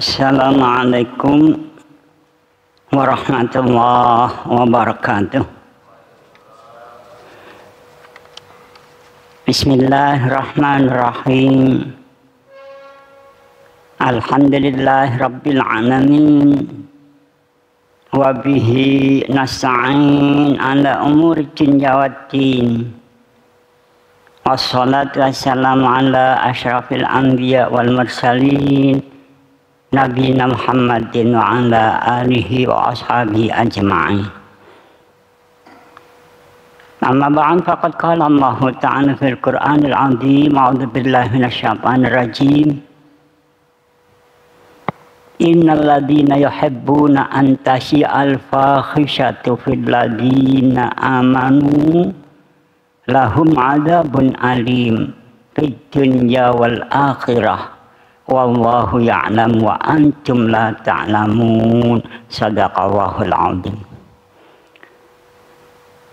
Assalamualaikum warahmatullahi wabarakatuh. Bismillahirrahmanirrahim. Alhamdulillahi rabbil alamin. Wa bihi nasta'in ala umuri dunya waddin. Wassalatu wassalamu ala asyrafil anbiya wal mursalin. Nabiyina Muhammadin wa ala alihi wa ashabihi ajma'in. Amma ba'd, faqad qala Allah ta'ala fil Qur'anil 'azim, a'udzu billahi minasyaitonir rajim. Innal ladzina yuhibbuna an tashi'al fahishatu fil ladzina amanu lahum 'adzabun alim fid dunya wal akhirah. Wallahu ya'lam wa antum la ta'lamun. Shadaqallahul azim.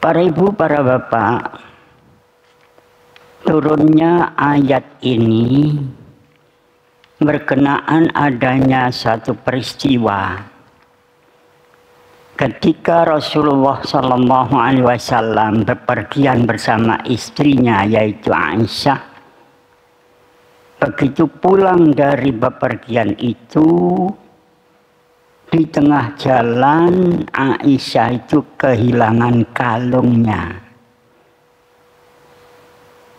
Para ibu, para bapak, turunnya ayat ini berkenaan adanya satu peristiwa ketika Rasulullah SAW bepergian bersama istrinya yaitu Aisyah. Begitu pulang dari bepergian itu, di tengah jalan Aisyah itu kehilangan kalungnya.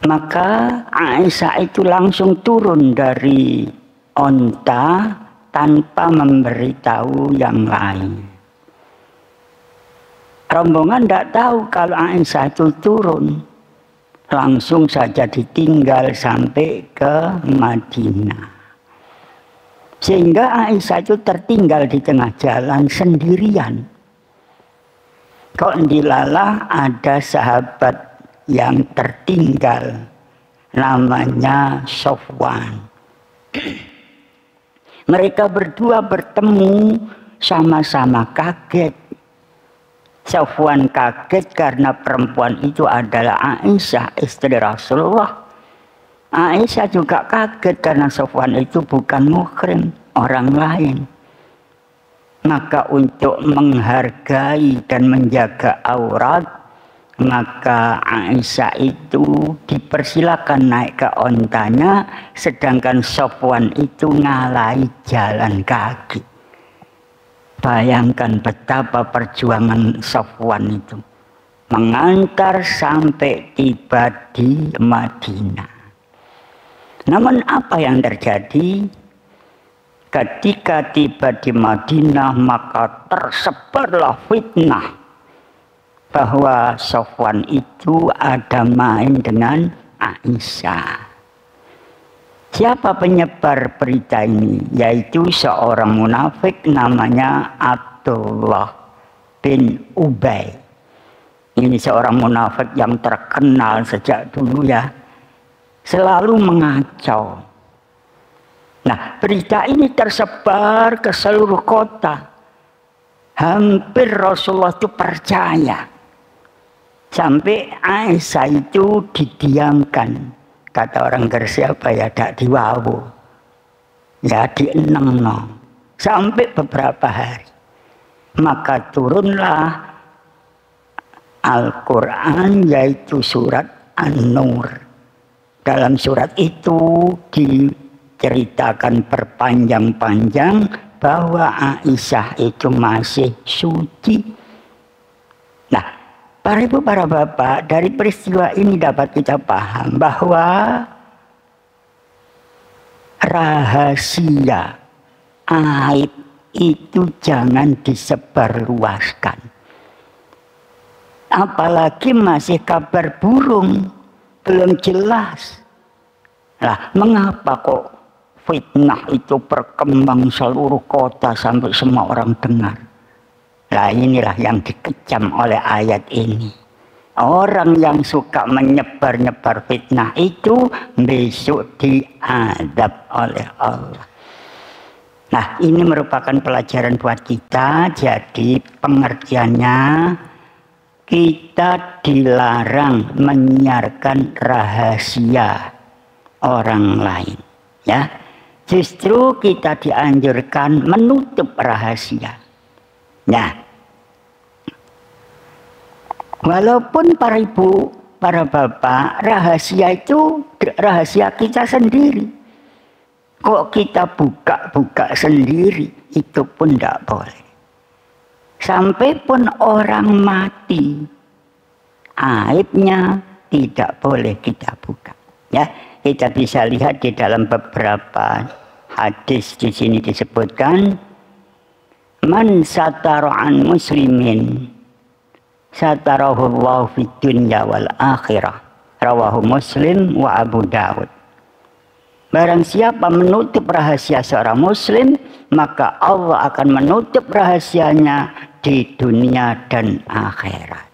Maka Aisyah itu langsung turun dari onta tanpa memberitahu yang lain. Rombongan tidak tahu kalau Aisyah itu turun. Langsung saja ditinggal sampai ke Madinah. Sehingga Aisyah itu tertinggal di tengah jalan sendirian. Kok dilalah ada sahabat yang tertinggal, namanya Sofwan. Mereka berdua bertemu, sama-sama kaget. Sofwan kaget karena perempuan itu adalah Aisyah, istri Rasulullah. Aisyah juga kaget karena Sofwan itu bukan muhrim, orang lain. Maka untuk menghargai dan menjaga aurat, maka Aisyah itu dipersilakan naik ke ontanya, sedangkan Sofwan itu ngalahi jalan kaki. Bayangkan betapa perjuangan Sofwan itu mengantar sampai tiba di Madinah. Namun apa yang terjadi? Ketika tiba di Madinah maka tersebarlah fitnah bahwa Sofwan itu ada main dengan Aisyah. Siapa penyebar berita ini? Yaitu seorang munafik namanya Abdullah bin Ubay. Ini seorang munafik yang terkenal sejak dulu ya. Selalu mengacau. Nah, berita ini tersebar ke seluruh kota. Hampir Rasulullah itu percaya. Sampai Aisyah itu didiamkan. Kata orang Gresik apa ya, dak diwawu, ya dienengno sampai beberapa hari. Maka turunlah Al-Quran yaitu surat An-Nur. Dalam surat itu diceritakan berpanjang-panjang bahwa Aisyah itu masih suci. Nah, para ibu, para bapak, dari peristiwa ini dapat kita paham bahwa rahasia aib itu jangan disebarluaskan. Apalagi masih kabar burung, belum jelas. Lah, mengapa kok fitnah itu berkembang seluruh kota sampai semua orang dengar? Nah, inilah yang dikecam oleh ayat ini. Orang yang suka menyebar-nyebar fitnah itu besok diadab oleh Allah. Nah, ini merupakan pelajaran buat kita. Jadi pengertiannya, kita dilarang menyiarkan rahasia orang lain. Ya, Justru kita dianjurkan menutup rahasia. Nah, walaupun para ibu, para bapak, rahasia itu rahasia kita sendiri. Kok kita buka-buka sendiri, itu pun tidak boleh. Sampai pun orang mati, aibnya tidak boleh kita buka. Ya, kita bisa lihat di dalam beberapa hadis di sini disebutkan, man satara an muslimin satarahullahu fid dunya wal akhirah. Rawahu Muslim wa Abu Dawud. Barang siapa menutup rahasia seorang muslim, maka Allah akan menutup rahasianya di dunia dan akhirat.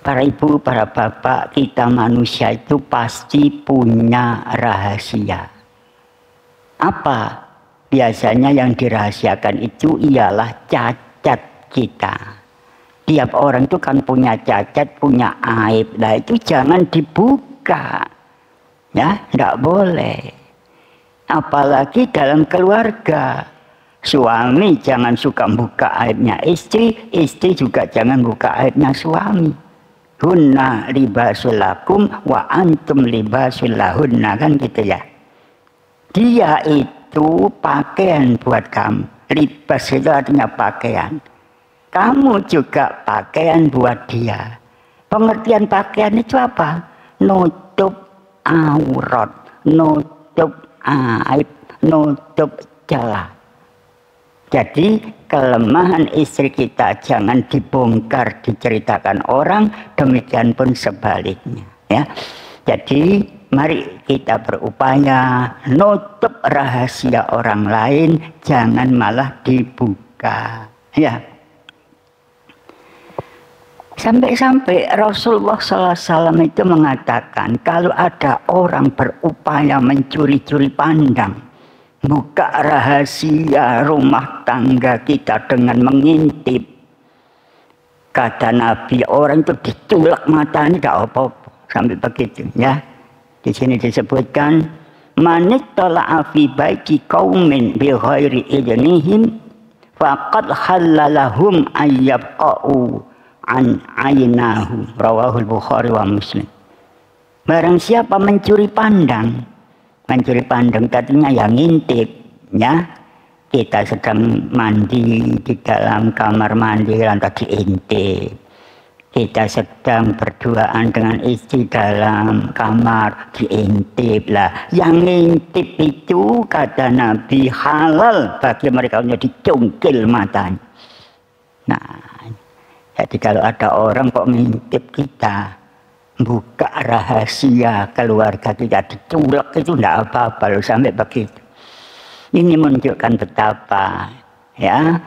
Para ibu, para bapak, kita manusia itu pasti punya rahasia. Apa? Biasanya yang dirahasiakan itu ialah cacat kita. Tiap orang itu kan punya cacat, punya aib. Nah itu jangan dibuka. Ya, tidak boleh. Apalagi dalam keluarga. Suami jangan suka buka aibnya istri, istri juga jangan buka aibnya suami. Hunna libasul lakum wa antum libasul lahunna, kan gitu ya. Dia itu pakaian buat kamu. Libas itu artinya pakaian. Kamu juga pakaian buat dia. Pengertian pakaian itu apa? Nutup aurat, nutup aib, nutup celah. Jadi kelemahan istri kita jangan dibongkar, diceritakan orang, demikian pun sebaliknya. Ya, jadi mari kita berupaya nutup rahasia orang lain, jangan malah dibuka. Ya. Sampai-sampai Rasulullah SAW itu mengatakan, kalau ada orang berupaya mencuri-curi pandang, buka rahasia rumah tangga kita dengan mengintip, kata Nabi, orang itu diculak matanya tidak apa-apa, sampai begitu ya. Di sini disebutkan, manit tala'a fi baiti qaumin bi ghairi idnihim faqad halalahum ayyabqa'u an aynahu. Rawahul Bukhari wa Muslim. Barang siapa mencuri pandang tadinya yang ngintip, ya. Kita sedang mandi di dalam kamar mandi lantas diintip. Kita sedang berduaan dengan istri dalam kamar diintip lah. Yang ngintip itu kata Nabi halal bagi mereka untuk dicungkil matanya. Nah, jadi kalau ada orang kok ngintip kita, buka rahasia keluarga kita, diculak itu tidak apa-apa loh, sampai begitu. Ini menunjukkan betapa ya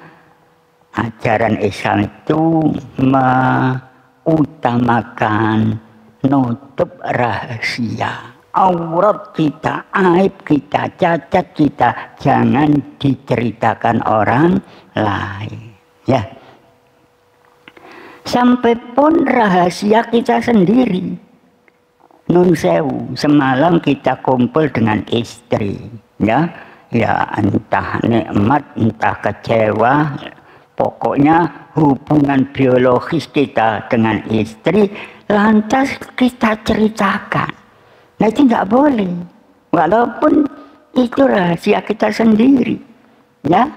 ajaran Islam itu mengutamakan nutup rahasia. Aurat kita, aib kita, cacat kita jangan diceritakan orang lain. Ya. Sampai pun rahasia kita sendiri. Nun sewu, semalam kita kumpul dengan istri, ya entah nikmat, entah kecewa, pokoknya hubungan biologis kita dengan istri, lantas kita ceritakan. Nah itu tidak boleh, walaupun itu rahasia kita sendiri, ya.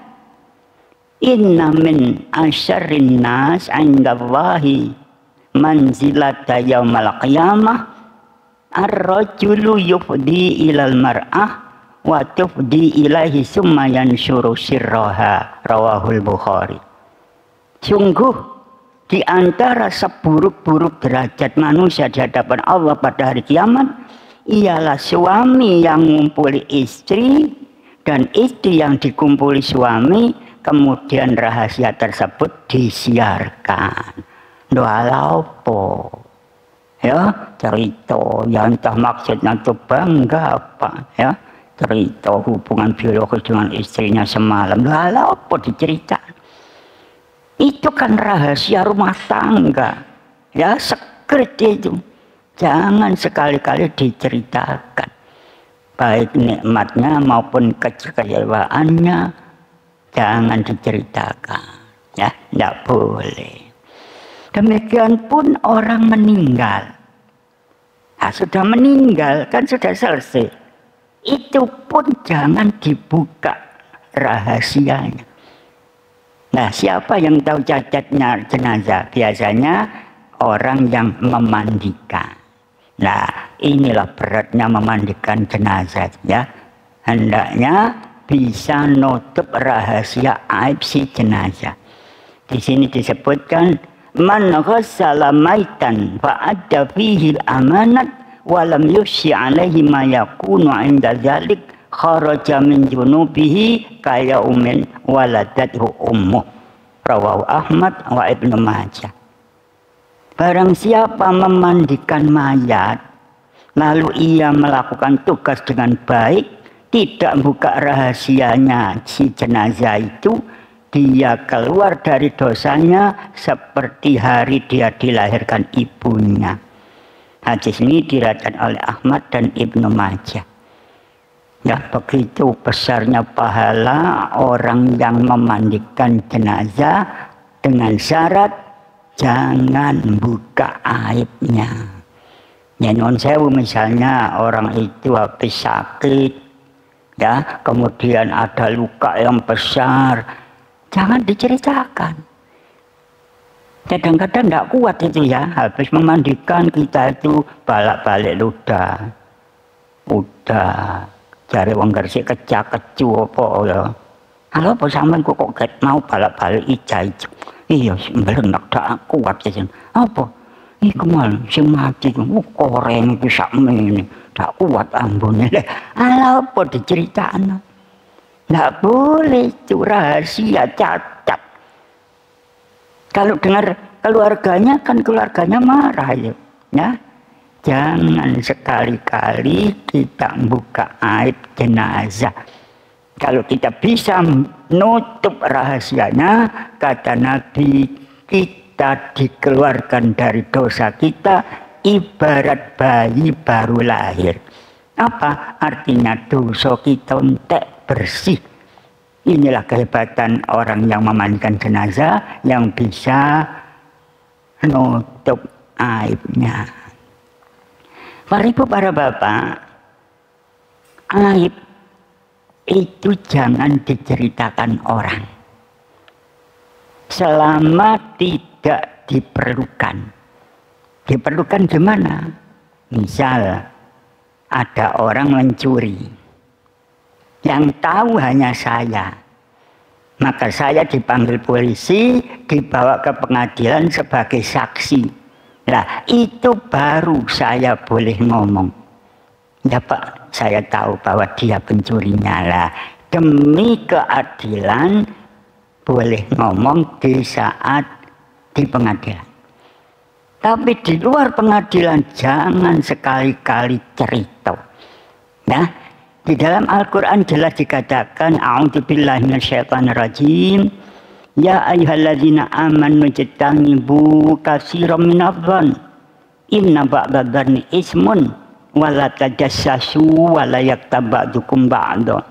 Inna min asyarrin nas 'indallahi manzilata yaumal qiyamah ar-rajulu yufdi ilal mar'ah wa tufdi ilaihi summa yansyuru sirraha. Rawahul Bukhari. Sungguh di antara seburuk-buruk derajat manusia di hadapan Allah pada hari kiamat ialah suami yang mengumpuli istri dan istri yang dikumpuli suami, kemudian rahasia tersebut disiarkan. Doa lapo, ya cerita yang entah maksudnya itu bangga apa, ya cerita hubungan biologis dengan istrinya semalam. Doa lapo diceritakan. Itu kan rahasia rumah tangga, ya sekret itu. Jangan sekali-kali diceritakan. baik nikmatnya maupun kekecewaannya jangan diceritakan, ya, tidak boleh. Demikian pun orang meninggal, nah, sudah meninggal kan sudah selesai, itu pun jangan dibuka rahasianya. Nah, siapa yang tahu cacatnya jenazah? Biasanya orang yang memandikan. Nah, inilah beratnya memandikan jenazah, ya. Hendaknya bisa nutup rahasia aib si jenazah. Di sini disebutkan man ghassala maitan fa adda fihi al-amanat wa lam yushi alaihi ma yakunu 'inda dzalik kharaja min junubihi kayaumin waladathu ummuh. Rawahu Ahmad wa Ibnu Majah. Barang siapa memandikan mayat, lalu ia melakukan tugas dengan baik, tidak buka rahasianya si jenazah itu, dia keluar dari dosanya seperti hari dia dilahirkan ibunya. Hadis ini diriwayatkan oleh Ahmad dan Ibnu Majah. Ya, begitu besarnya pahala orang yang memandikan jenazah dengan syarat jangan buka aibnya. Ya, non sewu misalnya orang itu habis sakit, ya, kemudian ada luka yang besar, jangan diceritakan. Kadang-kadang tidak kuat itu, ya, habis memandikan kita itu balak-balik ludah, udah cari wong Gresik kecak-kecu apa ya. Halo apa sampean kok mau balak-balik ijo-ijo. Iya, sembarang tak kuat saja. Apa? Iku mal sing mati ku koreng iki sakmene. Tak kuat ambune. Ala apa diceritakno? Nggak boleh, itu rahasia, cacat. Kalau dengar keluarganya kan keluarganya marah ya. Jangan sekali-kali kita buka aib jenazah. Kalau kita bisa nutup rahasianya, kata Nabi, kita dikeluarkan dari dosa kita ibarat bayi baru lahir. Apa artinya? Dosa kita entek bersih. Inilah kehebatan orang yang memandikan jenazah, yang bisa nutup aibnya. Para ibu, para bapak, aib itu jangan diceritakan orang selama tidak diperlukan. Diperlukan gimana? Misal ada orang mencuri, yang tahu hanya saya, maka saya dipanggil polisi, dibawa ke pengadilan sebagai saksi. Nah, itu baru saya boleh ngomong. Ya Pak, saya tahu bahwa dia pencurinya. Lah, demi keadilan boleh ngomong di saat di pengadilan. Tapi di luar pengadilan jangan sekali-kali cerita. Nah, di dalam Al-Quran jelas dikatakan, a'udzubillahi minasyaitonirrajim, ya ayyuhalladzina amanu ijtanibu katsiran minadh-dhann inna ba'dadh-dhanni ismun wala tajassasu wala yaktab ba'dukum ba'da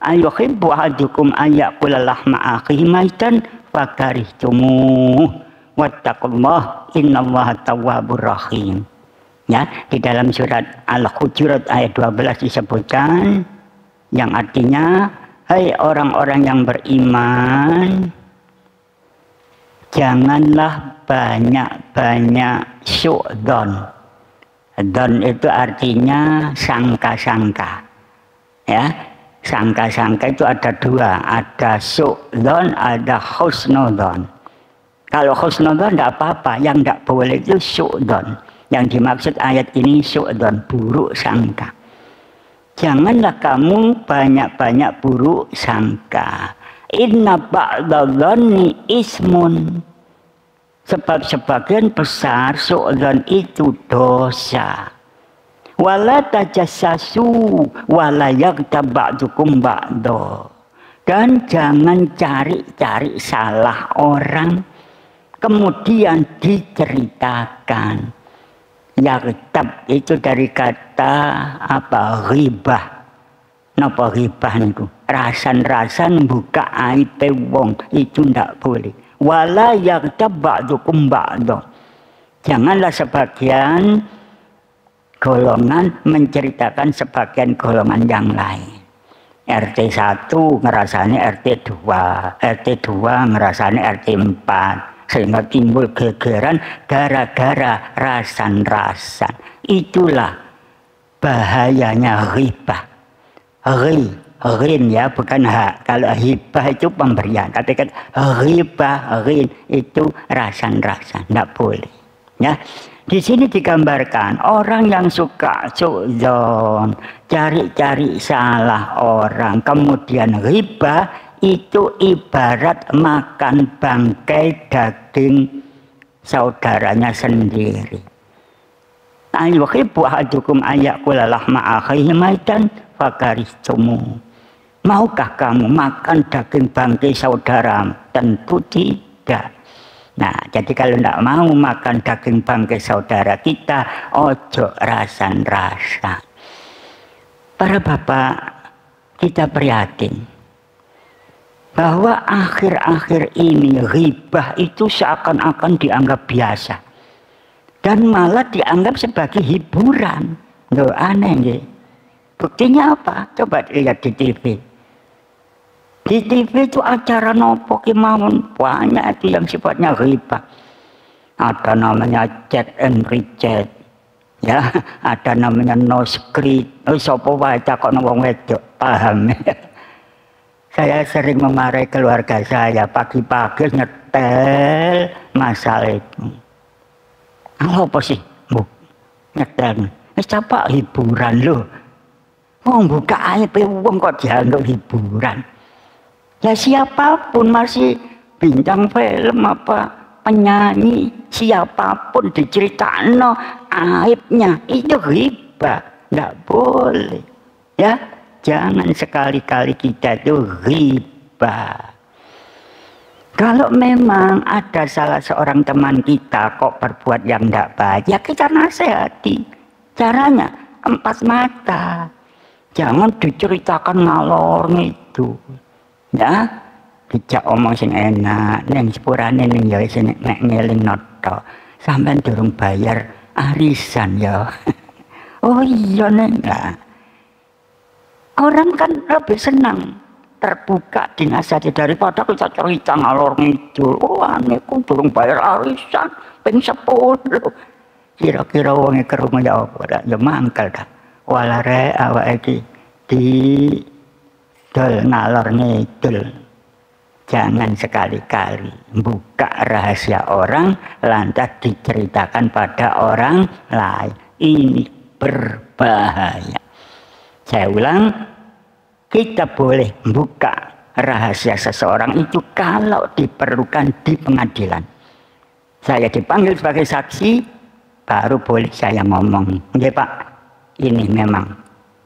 ayuhibbu ahadukum ayyakula lahma akhihi maitan fakarihtumuh wattaqullah innallaha tawwabur rahim. Ya, di dalam surat Al-Hujurat ayat 12 disebutkan yang artinya, hai orang-orang yang beriman, janganlah banyak-banyak su'dzon. Dzon itu artinya sangka-sangka. Ya, sangka-sangka itu ada dua, ada su'dzon, ada husnudzon. Kalau husnudzon tidak apa-apa, yang tidak boleh itu su'dzon. Yang dimaksud ayat ini su'dzon, buruk sangka. Janganlah kamu banyak-banyak buruk sangka. Inna ba'dadh-dhanni ismun. Sebab sebagian besar su'dzon itu dosa. Wala tajassasu wala yaghtab ba'dukum ba'da. Dan jangan cari-cari salah orang kemudian diceritakan. Yaghtab itu dari kata apa? Ghibah. Napa ghibah niku? Rasan-rasan buka aib wong, itu ndak boleh. Wala yaghtab ba'dukum ba'da. Janganlah sebagian golongan menceritakan sebagian golongan yang lain. RT 1 ngerasani RT 2, RT 2 ngerasani RT 4, sehingga timbul gegeran gara-gara rasan-rasan. Itulah bahayanya ghibah. Rin ya, bukan hak. Kalau hibah itu pemberian, tapi kan ghibah, rin itu rasan-rasan, tidak boleh. Ya, di sini digambarkan orang yang suka suudzon, cari-cari salah orang, kemudian ghibah, itu ibarat makan bangkai daging saudaranya sendiri. Ayuhibbu ahadukum ayyakula lahma akhihi maitan fakaristumu. Maukah kamu makan daging bangkai saudara? Tentu tidak. Nah, jadi kalau tidak mau makan daging bangkai saudara kita, ojo rasan-rasan. Para bapak, kita prihatin bahwa akhir-akhir ini ghibah itu seakan-akan dianggap biasa dan malah dianggap sebagai hiburan. Loh, aneh nggih. Buktinya apa? Coba lihat di TV. Di TV itu acara nopo kemauan banyak itu yang sifatnya ghibah. Ada namanya chat and rechat, ya. Ada namanya no script. Sopo wae takon wong wedok, paham? Saya sering memarahi keluarga saya pagi-pagi nyetel masalah itu. Apa sih, Bu? Nyetel. Siapa hiburan loh? Wong buka aib wong kok dianggap hiburan. Ya siapapun, masih bintang film apa penyanyi, siapapun diceritakan aibnya itu ghibah, nggak boleh. Ya, jangan sekali-kali kita itu ghibah. Kalau memang ada salah seorang teman kita kok berbuat yang tidak baik, ya kita nasihati. Caranya 4 mata. Jangan diceritakan ngalor itu. Ya, dijak omong sing enak, neng sepurane ning ya sing nek ngeling noto. Sampeyan durung bayar arisan ya. Oh iya neng. Nah, orang kan lebih senang terbuka dinasihati daripada kita cerita ngalor ngidul. Oh anehku durung bayar arisan ping 10. Kira-kira wong e krungu ya apa? Ya mangkel dah. Walare awake di dol ngalor ngidul. Jangan sekali-kali buka rahasia orang lantas diceritakan pada orang lain. Ini berbahaya. Saya ulang, kita boleh buka rahasia seseorang itu kalau diperlukan di pengadilan. Saya dipanggil sebagai saksi, baru boleh saya ngomong. Nggih Pak, ini memang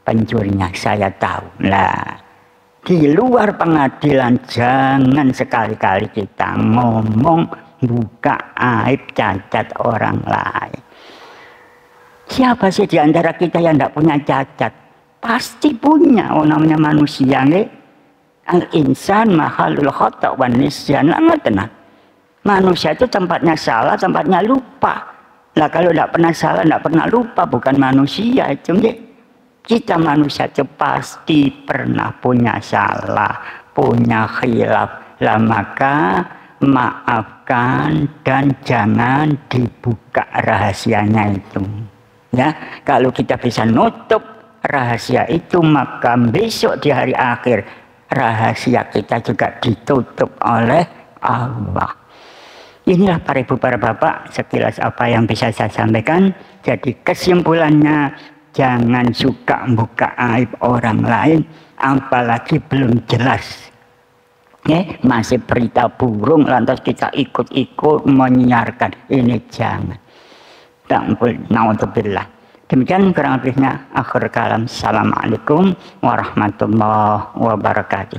pencurinya, saya tahu. Nah, di luar pengadilan jangan sekali-kali kita ngomong buka aib cacat orang lain. Siapa sih di antara kita yang tidak punya cacat? Pasti punya. Oh, namanya manusia nih. Al-insan mahalul khata' wan nisyan. Manusia itu tempatnya salah, tempatnya lupa. Lah kalau tidak pernah salah, tidak pernah lupa, bukan manusia itu nih. Kita manusia itu pasti pernah punya salah, punya khilaf. Lah maka maafkan dan jangan dibuka rahasianya itu. Ya, kalau kita bisa nutup rahasia itu, maka besok di hari akhir rahasia kita juga ditutup oleh Allah. Inilah para ibu, para bapak, sekilas apa yang bisa saya sampaikan. Jadi kesimpulannya, jangan suka buka aib orang lain, apalagi belum jelas. Masih berita burung, lantas kita ikut-ikut menyiarkan. Ini jangan. Na'udzubillah. Demikian kurang lebihnya akhir kalam. Assalamualaikum warahmatullahi wabarakatuh.